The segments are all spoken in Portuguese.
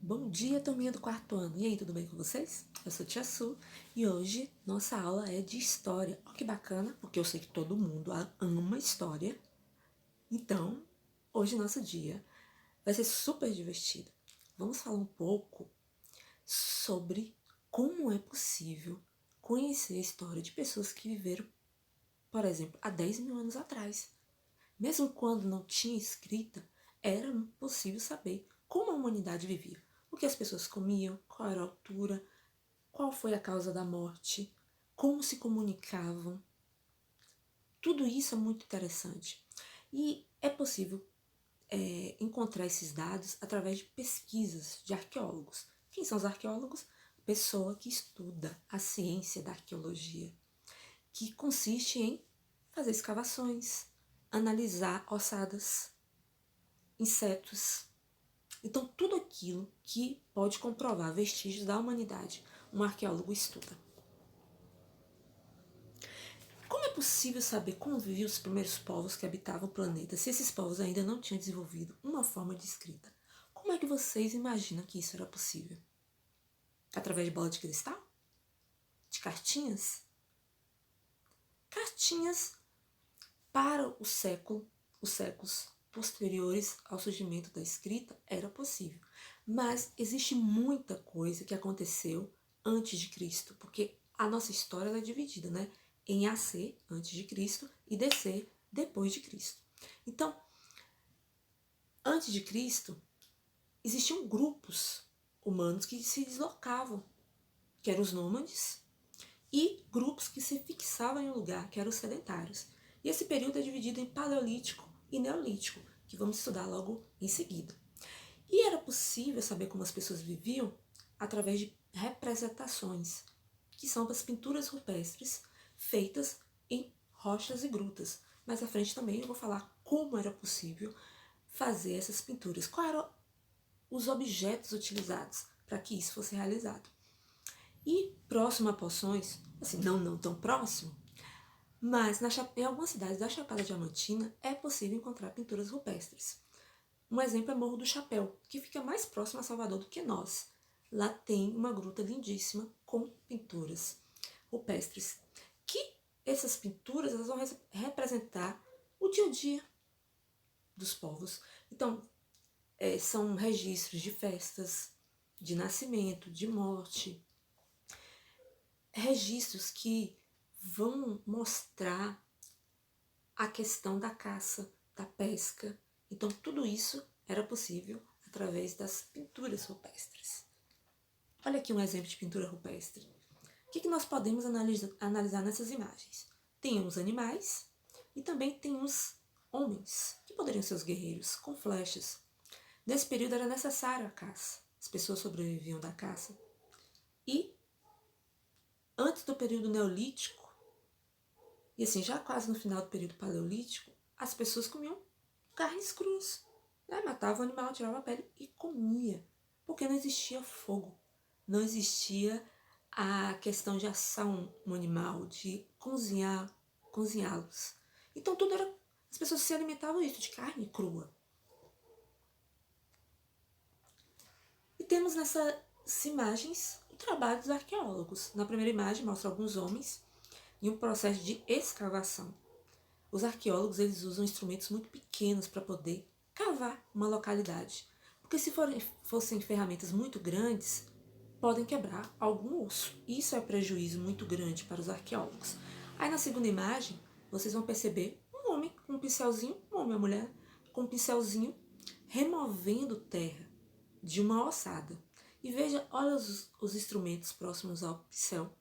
Bom dia, turminha do quarto ano. E aí, tudo bem com vocês? Eu sou Tia Su e hoje nossa aula é de história. Olha que bacana, porque eu sei que todo mundo ama história. Então, hoje nosso dia vai ser super divertido. Vamos falar um pouco sobre como é possível conhecer a história de pessoas que viveram, por exemplo, há 10 mil anos atrás. Mesmo quando não tinha escrita, era possível saber como a humanidade vivia. O que as pessoas comiam, qual era a altura, qual foi a causa da morte, como se comunicavam. Tudo isso é muito interessante. E é possível encontrar esses dados através de pesquisas de arqueólogos. Quem são os arqueólogos? Pessoa que estuda a ciência da arqueologia, que consiste em fazer escavações, analisar ossadas, insetos. Então, tudo aquilo que pode comprovar vestígios da humanidade, um arqueólogo estuda. Como é possível saber como viviam os primeiros povos que habitavam o planeta se esses povos ainda não tinham desenvolvido uma forma de escrita? Como é que vocês imaginam que isso era possível? Através de bola de cristal? De cartinhas? Cartinhas para os séculos posteriores ao surgimento da escrita era possível. Mas existe muita coisa que aconteceu antes de Cristo, porque a nossa história é dividida, né, em AC, antes de Cristo, e DC, depois de Cristo. Então, antes de Cristo, existiam grupos humanos que se deslocavam, que eram os nômades, e grupos que se fixavam em um lugar, que eram os sedentários. E esse período é dividido em Paleolítico e Neolítico, que vamos estudar logo em seguida. E era possível saber como as pessoas viviam através de representações, que são as pinturas rupestres feitas em rochas e grutas. Mais à frente também eu vou falar como era possível fazer essas pinturas, quais eram os objetos utilizados para que isso fosse realizado. E próximo a Poções, assim, não tão próximo, mas em algumas cidades da Chapada Diamantina é possível encontrar pinturas rupestres. Um exemplo é Morro do Chapéu, que fica mais próximo a Salvador do que nós. Lá tem uma gruta lindíssima com pinturas rupestres. Que essas pinturas elas vão representar o dia a dia dos povos. Então, são registros de festas, de nascimento, de morte. Registros que vão mostrar a questão da caça, da pesca. Então, tudo isso era possível através das pinturas rupestres. Olha aqui um exemplo de pintura rupestre. O que nós podemos analisar nessas imagens? Tem uns animais e também tem uns homens, que poderiam ser os guerreiros, com flechas. Nesse período era necessário a caça. As pessoas sobreviviam da caça. E antes do período neolítico, e assim, já quase no final do período paleolítico, as pessoas comiam carnes cruas. Né? Matava o animal, tirava a pele e comia. Porque não existia fogo. Não existia a questão de assar um animal, de cozinhá-los. Então tudo era. As pessoas se alimentavam disso, de carne crua. E temos nessas imagens o trabalho dos arqueólogos. Na primeira imagem mostra alguns homens em um processo de escavação. Os arqueólogos eles usam instrumentos muito pequenos para poder cavar uma localidade. Porque se fossem ferramentas muito grandes, podem quebrar algum osso. Isso é prejuízo muito grande para os arqueólogos. Aí na segunda imagem, vocês vão perceber um homem com um pincelzinho, um homem ou mulher, com um pincelzinho, removendo terra de uma ossada. E veja, olha os instrumentos próximos ao pincel.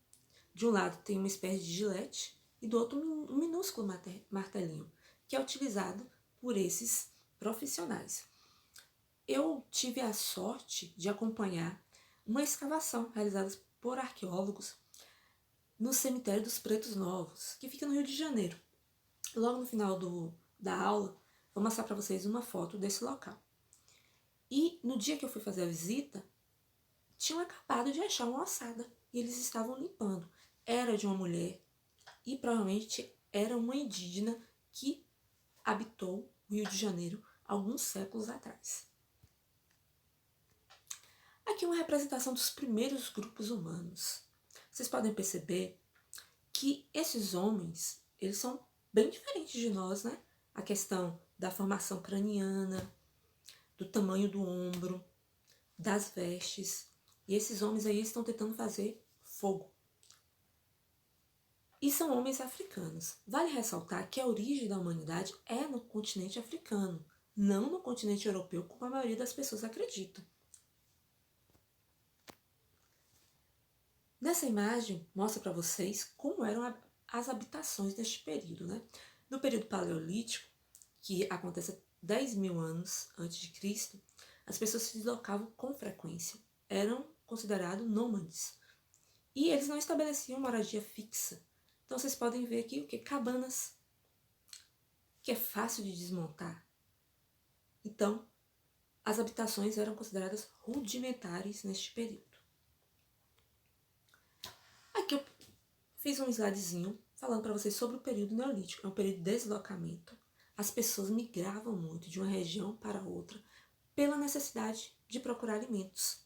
De um lado tem uma espécie de gilete e do outro um minúsculo martelinho, que é utilizado por esses profissionais. Eu tive a sorte de acompanhar uma escavação realizada por arqueólogos no cemitério dos Pretos Novos, que fica no Rio de Janeiro. Logo no final da aula, vou mostrar para vocês uma foto desse local. E no dia que eu fui fazer a visita, tinham acabado de achar uma ossada e eles estavam limpando. Era de uma mulher e provavelmente era uma indígena que habitou o Rio de Janeiro alguns séculos atrás. Aqui uma representação dos primeiros grupos humanos. Vocês podem perceber que esses homens, eles são bem diferentes de nós, né? A questão da formação craniana, do tamanho do ombro, das vestes. E esses homens aí estão tentando fazer fogo. E são homens africanos. Vale ressaltar que a origem da humanidade é no continente africano, não no continente europeu, como a maioria das pessoas acreditam. Nessa imagem, mostra para vocês como eram as habitações neste período, né? No período paleolítico, que acontece 10.000 anos antes de Cristo, as pessoas se deslocavam com frequência. Eram considerados nômades. E eles não estabeleciam moradia fixa. Então vocês podem ver aqui o que? Cabanas, que é fácil de desmontar. Então, as habitações eram consideradas rudimentares neste período. Aqui eu fiz um slidezinho falando para vocês sobre o período neolítico. É um período de deslocamento. As pessoas migravam muito de uma região para outra pela necessidade de procurar alimentos.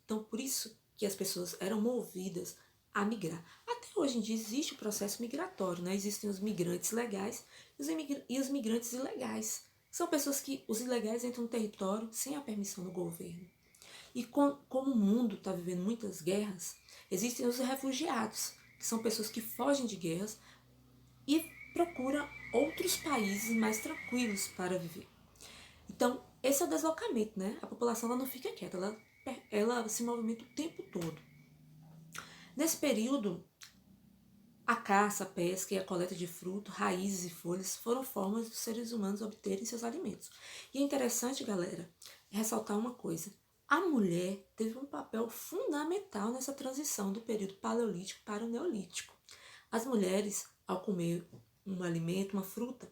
Então, por isso que as pessoas eram movidas a migrar. Até hoje em dia existe o processo migratório, né? Existem os migrantes legais e os migrantes ilegais. São pessoas que, os ilegais entram no território sem a permissão do governo. E como o mundo está vivendo muitas guerras, existem os refugiados, que são pessoas que fogem de guerras e procuram outros países mais tranquilos para viver. Então, esse é o deslocamento, né? A população ela não fica quieta, ela se movimenta o tempo todo. Nesse período, a caça, a pesca e a coleta de frutos, raízes e folhas foram formas dos seres humanos obterem seus alimentos. E é interessante, galera, ressaltar uma coisa. A mulher teve um papel fundamental nessa transição do período paleolítico para o neolítico. As mulheres, ao comer um alimento, uma fruta,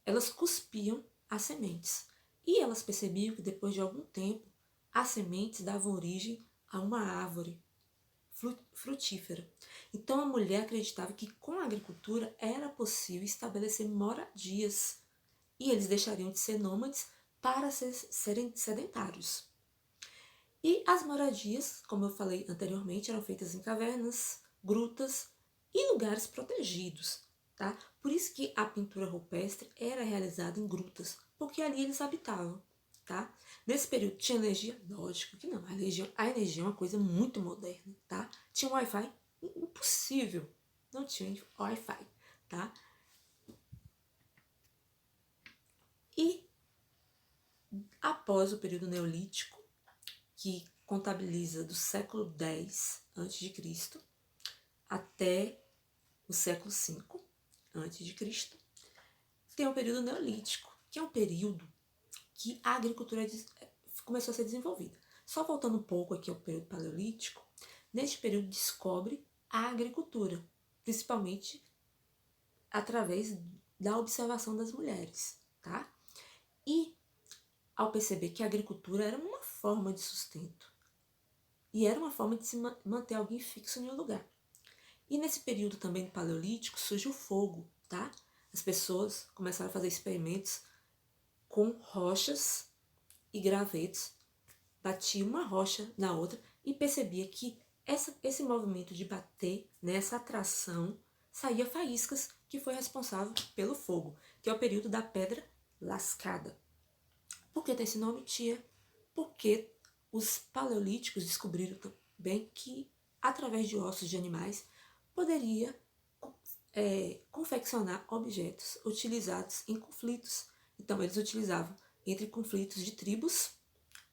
elas cuspiam as sementes. E elas percebiam que depois de algum tempo, as sementes davam origem a uma árvore frutífera. Então a mulher acreditava que com a agricultura era possível estabelecer moradias e eles deixariam de ser nômades para serem sedentários. E as moradias, como eu falei anteriormente, eram feitas em cavernas, grutas e lugares protegidos. Tá? Por isso que a pintura rupestre era realizada em grutas, porque ali eles habitavam. Tá? Nesse período tinha energia? Lógico que não. A energia é uma coisa muito moderna. Tá? Tinha Wi-Fi? Impossível. Não tinha Wi-Fi. Tá? E após o período neolítico, que contabiliza do século X a.C. até o século V a.C., tem o período neolítico, que é um período que a agricultura começou a ser desenvolvida. Só voltando um pouco aqui ao período paleolítico, neste período descobre a agricultura, principalmente através da observação das mulheres, tá? E ao perceber que a agricultura era uma forma de sustento e era uma forma de se manter alguém fixo em um lugar. E nesse período também do paleolítico surge o fogo, tá? As pessoas começaram a fazer experimentos com rochas e gravetos, batia uma rocha na outra e percebia que esse movimento de bater, nessa atração, saía faíscas, que foi responsável pelo fogo, que é o período da pedra lascada. Por que tem esse nome, tia? Porque os paleolíticos descobriram também que, através de ossos de animais, poderia confeccionar objetos utilizados em conflitos. Então, eles utilizavam entre conflitos de tribos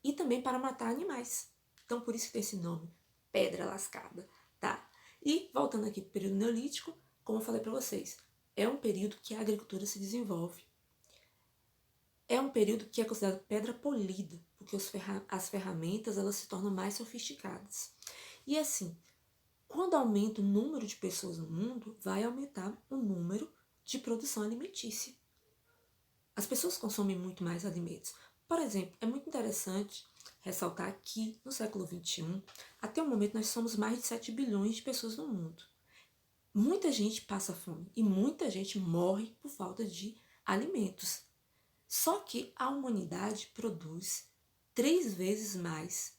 e também para matar animais. Então, por isso que tem esse nome, pedra lascada, tá? E, voltando aqui para o período neolítico, como eu falei para vocês, é um período que a agricultura se desenvolve. É um período que é considerado pedra polida, porque as ferramentas elas se tornam mais sofisticadas. E assim, quando aumenta o número de pessoas no mundo, vai aumentar o número de produção alimentícia. As pessoas consomem muito mais alimentos. Por exemplo, é muito interessante ressaltar que no século XXI, até o momento, nós somos mais de 7 bilhões de pessoas no mundo. Muita gente passa fome e muita gente morre por falta de alimentos. Só que a humanidade produz 3 vezes mais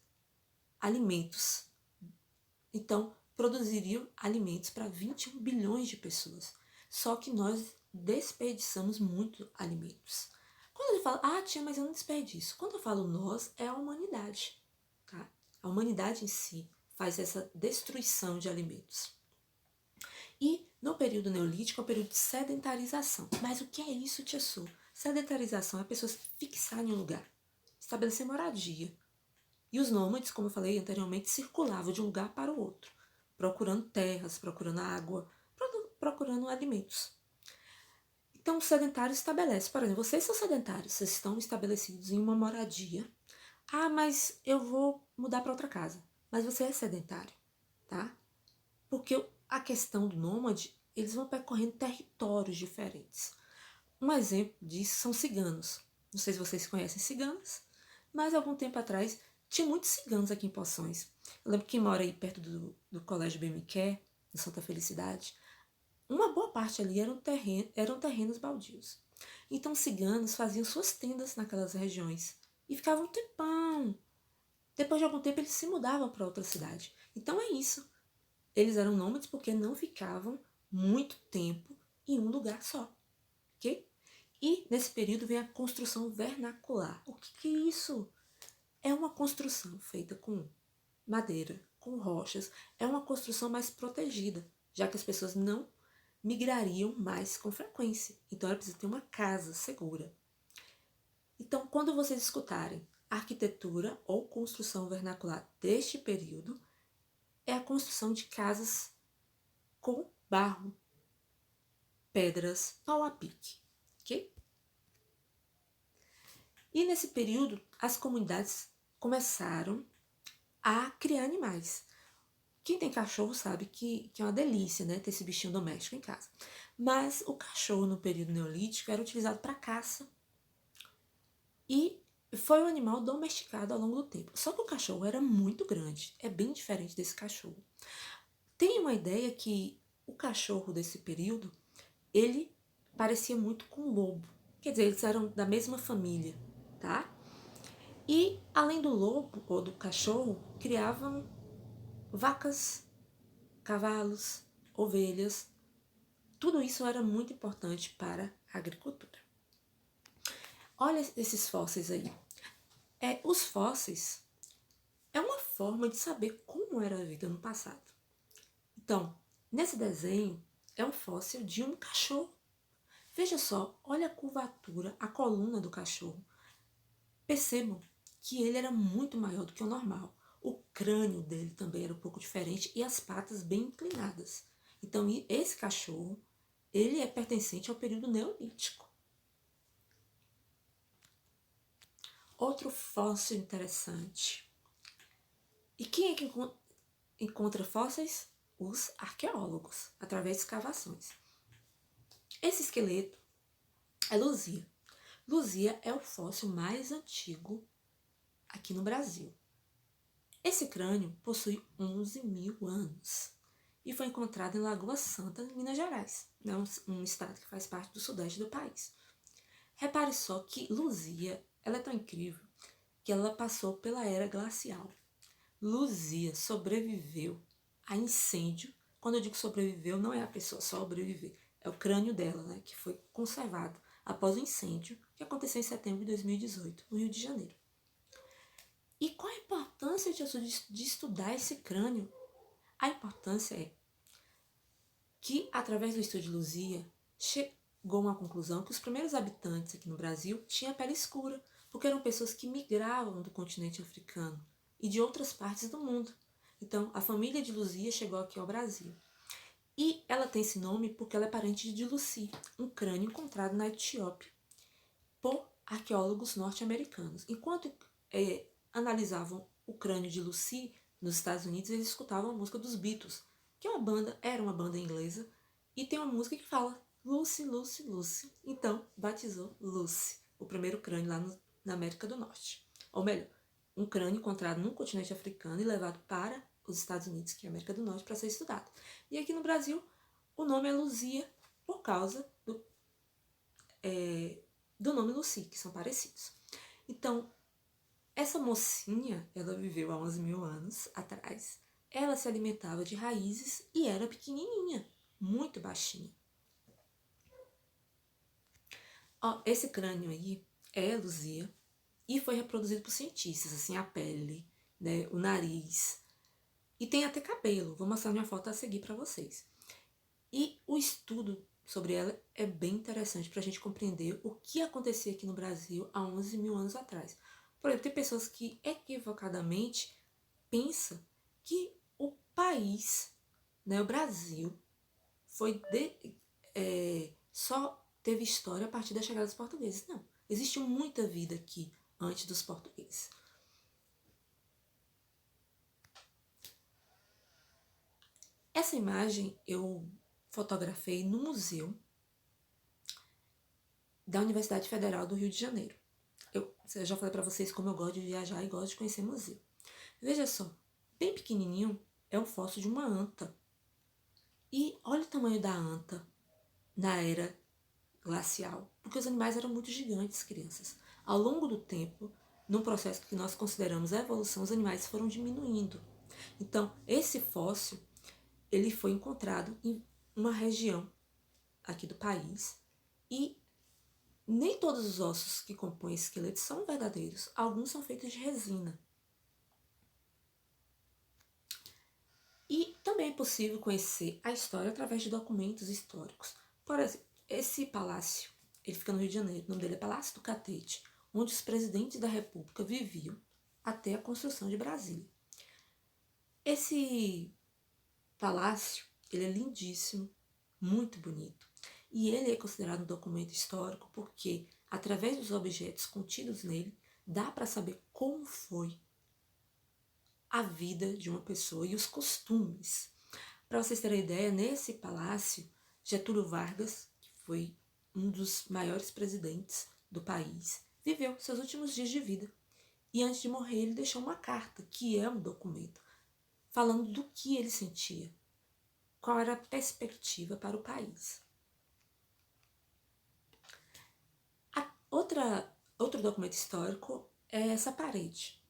alimentos. Então, produziriam alimentos para 21 bilhões de pessoas. Só que nós desperdiçamos muito alimentos. Quando ele fala, tia, mas eu não desperdiço. Quando eu falo nós, é a humanidade. Tá? A humanidade em si faz essa destruição de alimentos. E no período neolítico é o período de sedentarização. Mas o que é isso, tia Su? Sedentarização é a pessoa se fixar em um lugar, estabelecer moradia. E os nômades, como eu falei anteriormente, circulavam de um lugar para o outro, procurando terras, procurando água, procurando alimentos. Então, o sedentário estabelece, por exemplo, vocês são sedentários, vocês estão estabelecidos em uma moradia. Mas eu vou mudar para outra casa. Mas você é sedentário, tá? Porque a questão do nômade, eles vão percorrendo territórios diferentes. Um exemplo disso são ciganos. Não sei se vocês conhecem ciganos, mas algum tempo atrás tinha muitos ciganos aqui em Poções. Eu lembro que quem mora aí perto do Colégio Bemiqué, em Santa Felicidade, uma boa parte ali eram terrenos baldios. Então os ciganos faziam suas tendas naquelas regiões e ficavam um tempão. Depois de algum tempo eles se mudavam para outra cidade. Então é isso. Eles eram nômades porque não ficavam muito tempo em um lugar só. Ok? E nesse período vem a construção vernacular. O que é isso? É uma construção feita com madeira, com rochas. É uma construção mais protegida, já que as pessoas não migrariam mais com frequência. Então era preciso ter uma casa segura. Então, quando vocês escutarem arquitetura ou construção vernacular deste período, é a construção de casas com barro, pedras, pau a pique. Ok? E nesse período, as comunidades começaram a criar animais. Quem tem cachorro sabe que é uma delícia, né, ter esse bichinho doméstico em casa. Mas o cachorro no período neolítico era utilizado para caça e foi um animal domesticado ao longo do tempo. Só que o cachorro era muito grande, é bem diferente desse cachorro. Tem uma ideia que o cachorro desse período, ele parecia muito com o lobo. Quer dizer, eles eram da mesma família, tá? E, além do lobo ou do cachorro, criavam vacas, cavalos, ovelhas. Tudo isso era muito importante para a agricultura. Olha esses fósseis aí. Os fósseis é uma forma de saber como era a vida no passado. Então, nesse desenho é um fóssil de um cachorro. Veja só, olha a curvatura, a coluna do cachorro. Percebam que ele era muito maior do que o normal. O crânio dele também era um pouco diferente e as patas bem inclinadas. Então, esse cachorro, ele é pertencente ao período neolítico. Outro fóssil interessante. E quem é que encontra fósseis? Os arqueólogos, através de escavações. Esse esqueleto é Luzia. Luzia é o fóssil mais antigo aqui no Brasil. Esse crânio possui 11 mil anos e foi encontrado em Lagoa Santa, em Minas Gerais, um estado que faz parte do sudeste do país. Repare só que Luzia, ela é tão incrível que ela passou pela era glacial. Luzia sobreviveu a incêndio. Quando eu digo sobreviveu, não é a pessoa sobreviver, é o crânio dela, né, que foi conservado após o incêndio que aconteceu em setembro de 2018, no Rio de Janeiro. E qual a importância de estudar esse crânio? A importância é que, através do estudo de Luzia, chegou a uma conclusão que os primeiros habitantes aqui no Brasil tinham a pele escura, porque eram pessoas que migravam do continente africano e de outras partes do mundo. Então, a família de Luzia chegou aqui ao Brasil. E ela tem esse nome porque ela é parente de Lucy, um crânio encontrado na Etiópia por arqueólogos norte-americanos. Enquanto analisavam o crânio de Lucy nos Estados Unidos, eles escutavam a música dos Beatles, que era uma banda inglesa, e tem uma música que fala Lucy, Lucy, Lucy. Então, batizou Lucy, o primeiro crânio lá na América do Norte. Ou melhor, um crânio encontrado no continente africano e levado para os Estados Unidos, que é a América do Norte, para ser estudado. E aqui no Brasil, o nome é Luzia por causa do nome Lucy, que são parecidos. Então, Essa mocinha, ela viveu há 11 mil anos atrás. Ela se alimentava de raízes e era pequenininha, muito baixinha. Ó, esse crânio aí é Luzia e foi reproduzido por cientistas, assim, a pele, né, o nariz. E tem até cabelo. Vou mostrar minha foto a seguir para vocês. E o estudo sobre ela é bem interessante para a gente compreender o que acontecia aqui no Brasil há 11 mil anos atrás. Por exemplo, tem pessoas que equivocadamente pensam que o país, né, o Brasil, só teve história a partir da chegada dos portugueses. Não, existiu muita vida aqui antes dos portugueses. Essa imagem eu fotografei no museu da Universidade Federal do Rio de Janeiro. Eu já falei para vocês como eu gosto de viajar e gosto de conhecer museu. Veja só, bem pequenininho é um fóssil de uma anta. E olha o tamanho da anta na era glacial, porque os animais eram muito gigantes, crianças. Ao longo do tempo, num processo que nós consideramos a evolução, os animais foram diminuindo. Então, esse fóssil, ele foi encontrado em uma região aqui do país e nem todos os ossos que compõem esse esqueleto são verdadeiros. Alguns são feitos de resina. E também é possível conhecer a história através de documentos históricos. Por exemplo, esse palácio, ele fica no Rio de Janeiro, o nome dele é Palácio do Catete, onde os presidentes da República viviam até a construção de Brasília. Esse palácio, ele é lindíssimo, muito bonito. E ele é considerado um documento histórico porque, através dos objetos contidos nele, dá para saber como foi a vida de uma pessoa e os costumes. Para vocês terem ideia, nesse palácio, Getúlio Vargas, que foi um dos maiores presidentes do país, viveu seus últimos dias de vida. E antes de morrer, ele deixou uma carta, que é um documento, falando do que ele sentia, qual era a perspectiva para o país. Outro documento histórico é essa parede.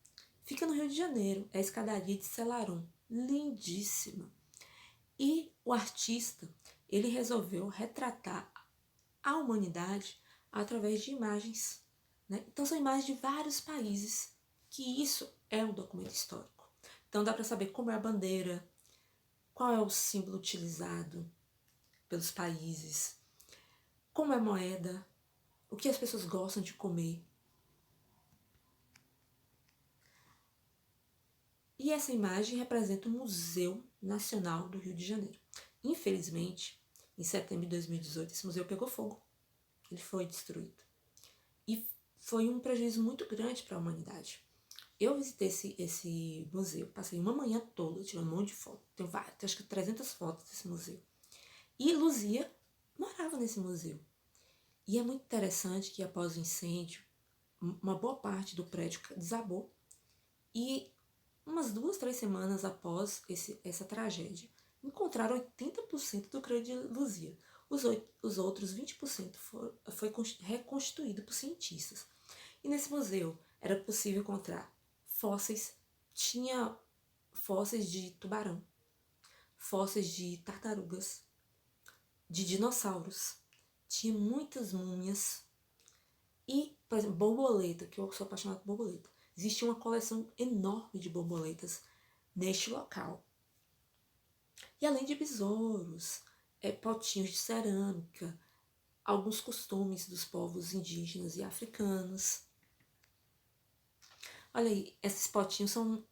Fica no Rio de Janeiro, é a escadaria de Selarón, lindíssima. E o artista, ele resolveu retratar a humanidade através de imagens, né? Então são imagens de vários países, que isso é um documento histórico. Então dá para saber como é a bandeira, qual é o símbolo utilizado pelos países, como é a moeda, o que as pessoas gostam de comer. E essa imagem representa o Museu Nacional do Rio de Janeiro. Infelizmente, em setembro de 2018, esse museu pegou fogo. Ele foi destruído. E foi um prejuízo muito grande para a humanidade. Eu visitei esse museu, passei uma manhã toda tirando um monte de foto. Tenho acho que 300 fotos desse museu. E Luzia morava nesse museu. E é muito interessante que após o incêndio, uma boa parte do prédio desabou. E umas 2, 3 semanas após essa tragédia, encontraram 80% do crânio de Luzia. Os outros 20% foi reconstruído por cientistas. E nesse museu era possível encontrar fósseis, tinha fósseis de tubarão, fósseis de tartarugas, de dinossauros, tinha muitas múmias e, por exemplo, borboleta, que eu sou apaixonada por borboleta. Existe uma coleção enorme de borboletas neste local. E além de besouros, potinhos de cerâmica, alguns costumes dos povos indígenas e africanos. Olha aí, esses potinhos são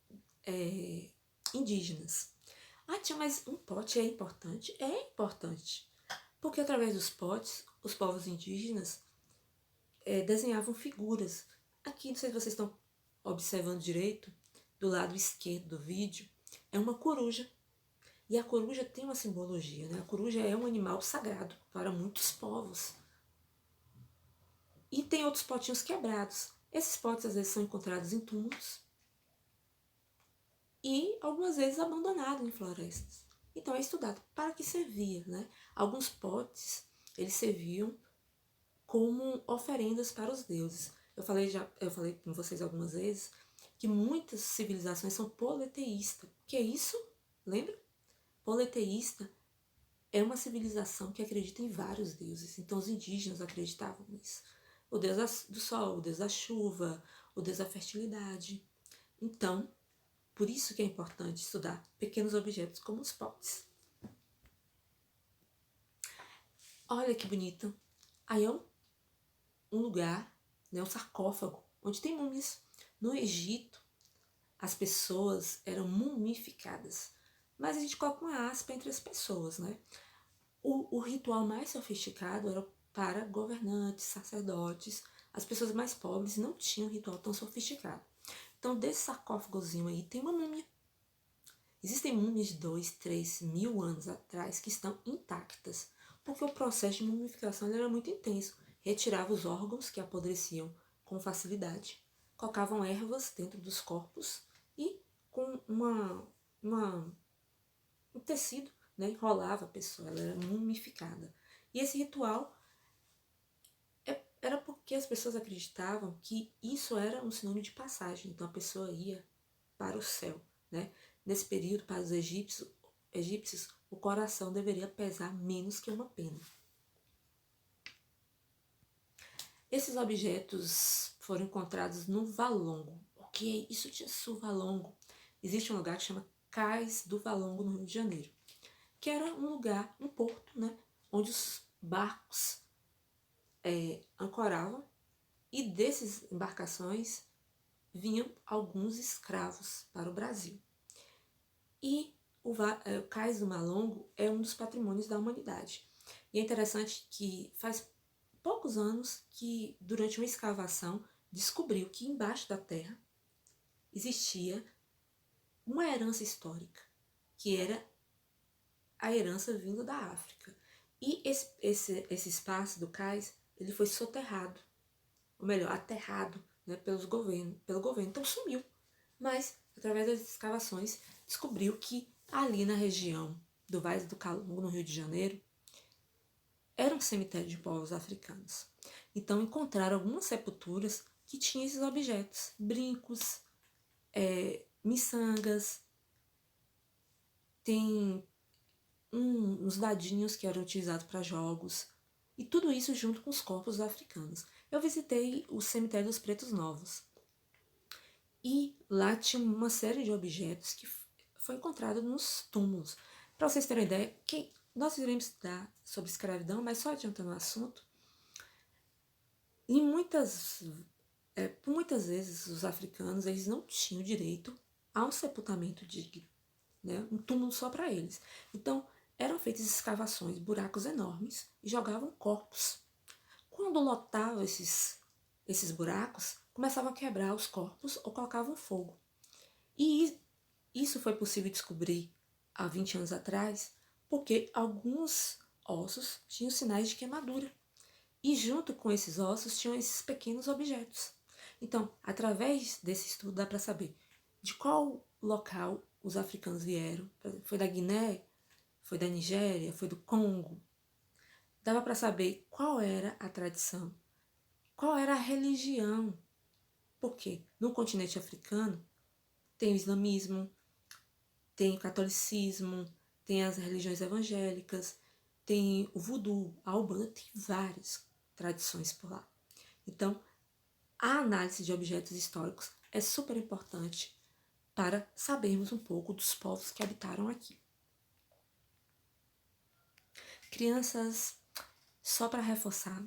indígenas. Ah, tia, mas um pote é importante? É importante. Porque através dos potes, os povos indígenas desenhavam figuras. Aqui, não sei se vocês estão observando direito, do lado esquerdo do vídeo, é uma coruja. E a coruja tem uma simbologia, né? A coruja é um animal sagrado para muitos povos. E tem outros potinhos quebrados. Esses potes às vezes são encontrados em túmulos e algumas vezes abandonados em florestas. Então é estudado para que servia, né? Alguns potes, eles serviam como oferendas para os deuses. Eu falei com vocês algumas vezes que muitas civilizações são politeístas. O que é isso? Lembra? Politeísta é uma civilização que acredita em vários deuses. Então os indígenas acreditavam nisso. O deus do sol, o deus da chuva, o deus da fertilidade. Então, por isso que é importante estudar pequenos objetos como os potes. Olha que bonito. Aí é um lugar, né, um sarcófago, onde tem múmias. No Egito, as pessoas eram mumificadas. Mas a gente coloca uma aspa entre as pessoas, né? O ritual mais sofisticado era para governantes, sacerdotes. As pessoas mais pobres não tinham um ritual tão sofisticado. Então, desse sarcófagozinho aí, tem uma múmia. Existem múmias de 2, 3 mil anos atrás que estão intactas, porque o processo de mumificação era muito intenso. Retirava os órgãos que apodreciam com facilidade, colocavam ervas dentro dos corpos e com um tecido, né, enrolava a pessoa, ela era mumificada. E esse ritual era porque as pessoas acreditavam que isso era um sinônimo de passagem, então a pessoa ia para o céu, né? Nesse período, para os egípcios, o coração deveria pesar menos que uma pena. Esses objetos foram encontrados no Valongo. O que é isso de Valongo? Existe um lugar que chama Cais do Valongo, no Rio de Janeiro, que era um lugar, um porto, né, onde os barcos ancoravam, e dessas embarcações vinham alguns escravos para o Brasil. E o Cais do Valongo é um dos patrimônios da humanidade. E é interessante que faz poucos anos que, durante uma escavação, descobriu que embaixo da terra existia uma herança histórica, que era a herança vinda da África. E esse espaço do cais, ele foi soterrado, ou melhor, aterrado, né, pelo governo. Então sumiu. Mas, através das escavações, descobriu que ali na região do Vale do Calunga, no Rio de Janeiro, era um cemitério de povos africanos. Então encontraram algumas sepulturas que tinham esses objetos, brincos, miçangas, tem uns dadinhos que eram utilizados para jogos, e tudo isso junto com os corpos africanos. Eu visitei o cemitério dos Pretos Novos, e lá tinha uma série de objetos que foi encontrado nos túmulos. Para vocês terem ideia, nós iremos estudar sobre escravidão, mas só adiantando o assunto, e por muitas vezes os africanos eles não tinham direito a um sepultamento digno, né? Um túmulo só para eles. Então eram feitas escavações, buracos enormes, e jogavam corpos. Quando lotavam esses buracos, começavam a quebrar os corpos ou colocavam fogo. E isso foi possível descobrir há 20 anos atrás, porque alguns ossos tinham sinais de queimadura. E junto com esses ossos tinham esses pequenos objetos. Então, através desse estudo dá para saber de qual local os africanos vieram. Foi da Guiné? Foi da Nigéria? Foi do Congo? Dava para saber qual era a tradição, qual era a religião. Porque no continente africano tem o islamismo, tem o catolicismo, tem as religiões evangélicas, tem o voodoo, a Umbanda, tem várias tradições por lá. Então, a análise de objetos históricos é super importante para sabermos um pouco dos povos que habitaram aqui. Crianças, só para reforçar,